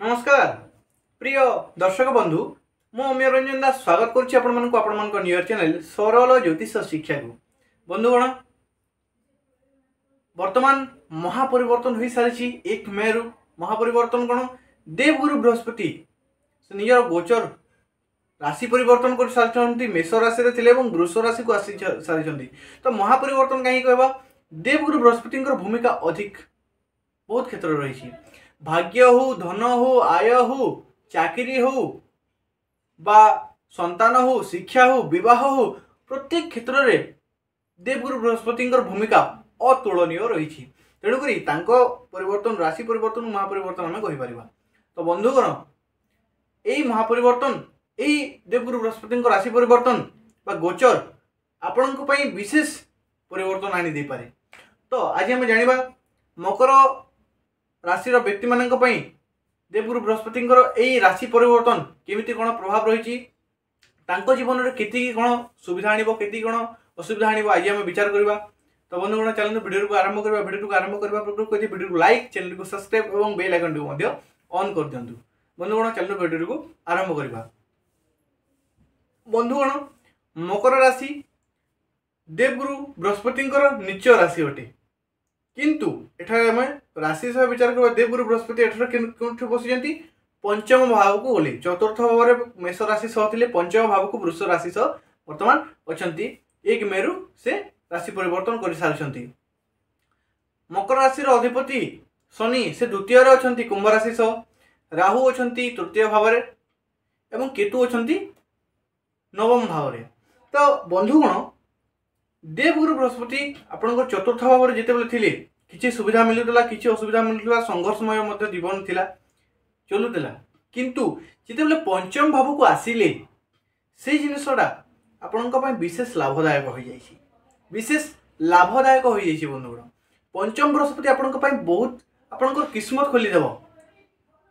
नमस्कार प्रिय दर्शक बंधु मु अमीय रंजन दास स्वागत करुच्ची आपण न्यूयर चैनल सरल ज्योतिष शिक्षा को। बंधुगण वर्तमान महापरिवर्तन हो सारी 1 मे रु महापरिवर्तन कौन देवगुरु बृहस्पति से निजर गोचर राशि परिवर्तन कर सारी मेष राशि थे वृष राशि को आसी सारी। तो महापरिवर्तन कहीं कहवा देवगुरु बृहस्पति भूमिका अधिक बहुत क्षेत्र रही। भाग्य हो धन हो आय हो चाकरी हो बा संतान हो शिक्षा हो विवाह हो प्रत्येक क्षेत्र में देवगुरु बृहस्पति भूमिका अतुलनीय रही। तेणुक परिवर्तन राशि परिवर्तन महापरिवर्तन आम कहीपर। तो बंधुगण यही महापरिवर्तन यही देवगुरु बृहस्पति राशि परिवर्तन बा गोचर आपण विशेष परिवर्तन आनी दे पारे। तो आज आम जानिबा मकर राशि व्यक्ति मानक पई देवगुरु बृहस्पति यही राशि परिवर्तन केमिति कौन प्रभाव रही जीवन में केती कौन सुविधा आनिबो केती कौन असुविधा आनिबो आज आम विचार करबा। तो बंधुगण चलते वीडियो को आरंभ करबा। वीडियो को आरंभ करबा पूर्व कहि वीडियो को लाइक चैनल को सब्सक्राइब और बेल आइकन को मध्य ऑन कर दियंतु। बंधुगण चलते वीडियो को आरंभ करबा। बंधुगण मकर राशि देवगुरु बृहस्पति नीच राशि अटे किंतु एठार आम राशि सह विचार करबा। देवगुरु बृहस्पति एठार केउठी बसिजंती पंचम भाव को गले चतुर्थ भाव में मेष राशि सह थिले पंचम भाव को वृष राशि सह वर्तमान अछंती 1 मे रु से राशि परिवर्तन कर सारी। मकर राशि अधिपति शनि से द्वितीय अछंती कुंभ राशि सह राहु अछंती तृतीय भाव में एवं केतु अछंती नवम भाव में। तो बंधुगण देवगुरु बृहस्पति आपण चतुर्थ भाव में जिते थिले किसी सुविधा मिलूला किसी असुविधा मिलूला संघर्षमय मध्य जीवन थिला चलूला किंतु जिते पंचम भाव को आसिले से जिनसटा आपण विशेष लाभदायक हो जाइए विशेष लाभदायक हो जाइए। बंधुगण पंचम बृहस्पति आपण बहुत आपण किस्मत खोलीदेव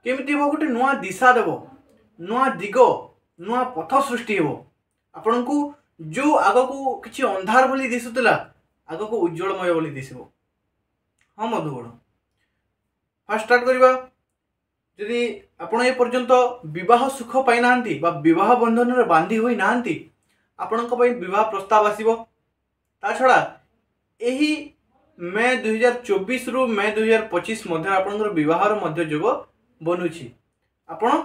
केमिति हो गोटे नुआ दिशा देव नुआ दिग नुआ पथ सृष्टि हो आपण को जो आग को किसी अंधार बोली दिशुला आग को उज्जवलमय बोली दिशो। हाँ बंधुगण फास्ट स्टार्ट करवा। यदि आपण ए पर्यंत विवाह सुख पाई नांती बा विवाह बंधन रे बांधी होई नांती आपण को विवाह प्रस्ताव आसीबो। ता छड़ा एही मे 2024 रु मे 2025 मध्य आपण विवाहर मध्य योग बनुछि। आपण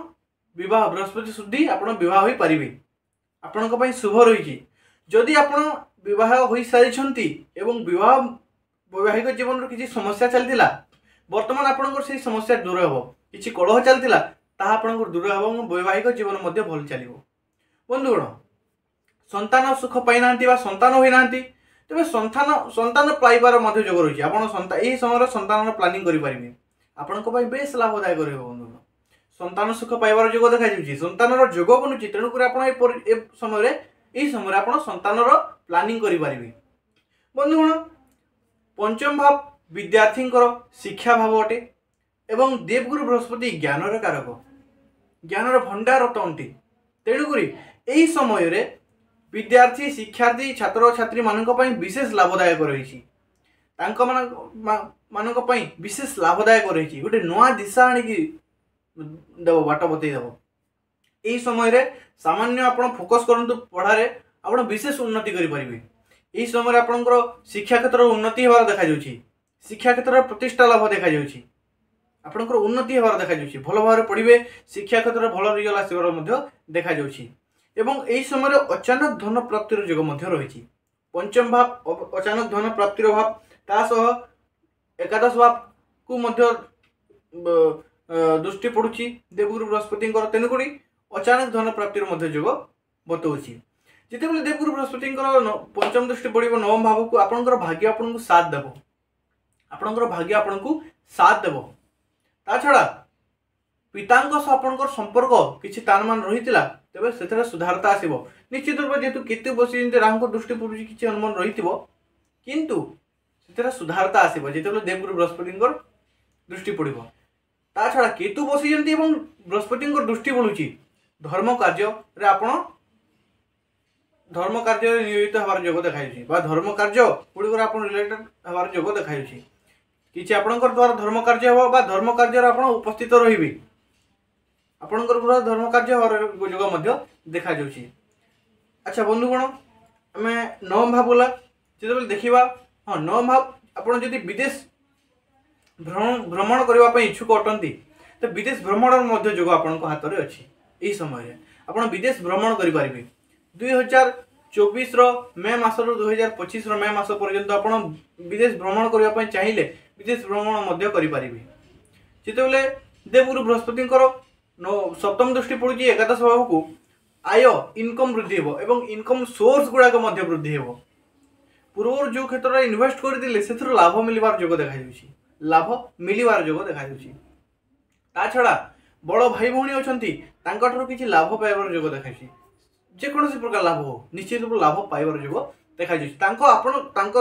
विवाह बृहस्पति शुद्धि आपण विवाह होई परिबे आपण को शुभ रही। जदि आपण विवाह हो सारी एवं विवाह वैवाहिक जीवन में किसी समस्या चलता वर्तमान आपण से समस्या दूर हे किसी कलह चलता ताहा दूर हे वैवाहिक जीवन भल चलो। बंधुगण संतान सुख पाई ना संतान होना तेज संतान पाइबार योग रही यही समय संतान प्लानिंग करेंगे आपण बेस लाभदायक रही। बंधुगण संतान सुख पाइबार योग देखा संतान योग बनूची तेणुक समय आप संतान प्लानिंग करेंगे। बंधुगण पंचम भाव विद्यार्थी शिक्षा भाव अटे एवं देवगुरु बृहस्पति ज्ञानर कारक ज्ञानर भंडार अटंती तेणुक यही समय विद्यार्थी शिक्षार्थी छात्र छात्री मानक विशेष लाभदायक रही विशेष लाभदायक रही गोटे नुआ दिशा आणिकी देव बाट बतईदेव। यही समय सामान्य आप फोकस करंतु पढ़ारे आप विशेष उन्नति करेंगे। यही समय आपंकर शिक्षा क्षेत्र में उन्नति होवार देखा जाउछि शिक्षा क्षेत्र में प्रतिष्ठा लाभ देखा जाउछि आपंकर उन्नति होवार देखा जाउछि भल भाव पढ़िबे शिक्षा क्षेत्र में भल रिजल्ट आसिबार मध्य देखा जाउछि एवं यही समय अचानक धन प्राप्तिर योग मध्य रही। पंचम भाव अचानक धन प्राप्तिर भाव तासह एकादश भाव को मध्य दृष्टि पड़ुछि देवगुरु बृहस्पति तेणुक अचानक धन प्राप्तिर मध्य योग बतौछि। जिते बेले देवगुरु बृहस्पति पंचम दृष्टि पड़े नवम भाव को आपंकर भाग्य आपन को साथ देव आपंकर भाग्य आपन को साथ देव। ता छड़ा पितांक सह आपंकर संपर्क किछि तानमान रहितिला तेबे सेथरे सुधारता आसीबो निश्चित रूप जेतु केतु बसी राहु दृष्टि पड़ुछि किछि अनुमान रहितिबो किंतु सेथरे सुधारता आसीबो जेते बेले देवगुरु बृहस्पति दृष्टि पड़िबो। ता छड़ा केतु बसी जंती एवं बृहस्पति दृष्टि पड़ुछि धर्म कार्य रे आपण धर्म कार्य नियोजित हबार योग देखा धर्म कार्य गुड़िक आप रिलेटेड हबार योग देखा कि आपणकर द्वारा धर्म कार्य हम धर्म कार्य आप उपस्थित रही आपणकर गृह धर्म कार्य हर योग देखा जाउछि। अच्छा बंधुगण आम नवम भाव गला जो देखा। हाँ नवम भाव आपड़ जदि विदेश भ्रमण करने इच्छुक अटंती तो विदेश भ्रमण जोग आपण हाथ में अच्छी। यही समय आप विदेश भ्रमण करेंगे 2024 मे मास रु 2025 मे मास पर्यंत आप विदेश भ्रमण करने चाहिए विदेश भ्रमण करेंगे। जितेबाला देवगुरु बृहस्पति सप्तम दृष्टि पड़ुची एकादश भाव को आय इनकम वृद्धि हो एवं इनकम सोर्स गुड़ाक वृद्धि हो। पूर्व जो क्षेत्र में इन्वेस्ट करते से लाभ मिलवार जोग देखा लाभ मिलवार जोग देखा। छड़ा बड़ भाई भौणी अच्छा किसी लाभ पाइबार जोग देखा जेकोसी प्रकार लाभ हो निश्चित रूप लाभ पाइबार जोग देखा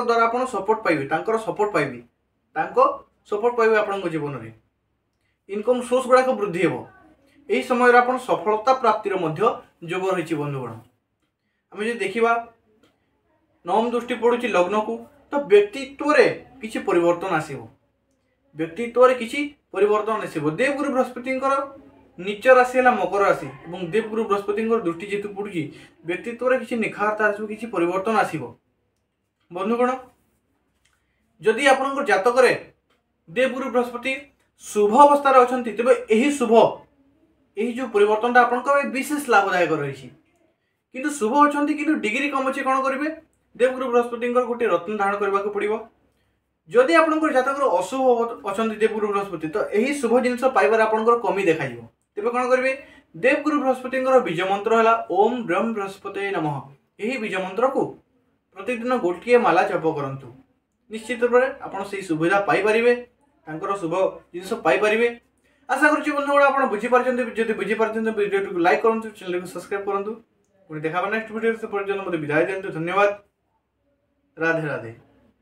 द्वारा आप सपोर्ट पाइबे सपोर्ट पाइबे सपोर्ट पाइबे आपण जीवन में इनकम सोर्स गुड़ाक वृद्धि हो। यही समय आप सफलता प्राप्तिर जोग रही। बंधुगण आम जो देखा नवम दृष्टि पड़ुची लग्न को तो व्यक्तित्व किसी परिवर्तन आसो व्यक्तित्व किसी परिवर्तन आसो। देवगुरु बृहस्पति नीच राशि है मकर राशि और देवगुरु बृहस्पति दृष्टि जेतु पड़ुची व्यक्तित्व किसी निखारता आसो किसी परिवर्तन आसो। बंधुगण जदि आप जातक देवगुरु बृहस्पति शुभ अवस्था अच्छा तेज यही शुभ यही जो परिवर्तन आप विशेष लाभदायक रही। किंतु शुभ अच्छा कि डिग्री कम अच्छे कौन करेंगे देवगुरु बृहस्पति गोटे रत्न धारण करने को पड़ो। जदि आप जातक अशुभ अच्छा देवगुरु बृहस्पति तो यही शुभ जिनस पाइबार आपंकर कमी देखा तेज कौन करेंगे देवगुरु बृहस्पति बीज मंत्र है ओम ब्रह्म बृहस्पति नमः। यही बीज मंत्र को प्रतिदिन गोटे माला जप करूँ निश्चित रूप से आप सुविधा पाइपर शुभ जिनस पाइपर। आशा करुँच बंधुगण आप बुझीपार जब बुझीपार वीडियो को लाइक करूँ चैनल को सब्सक्राइब करूँ पुणी देखा नेक्स्ट वीडियो से पर्यटन मत विदाय दिंतु। धन्यवाद। राधे राधे।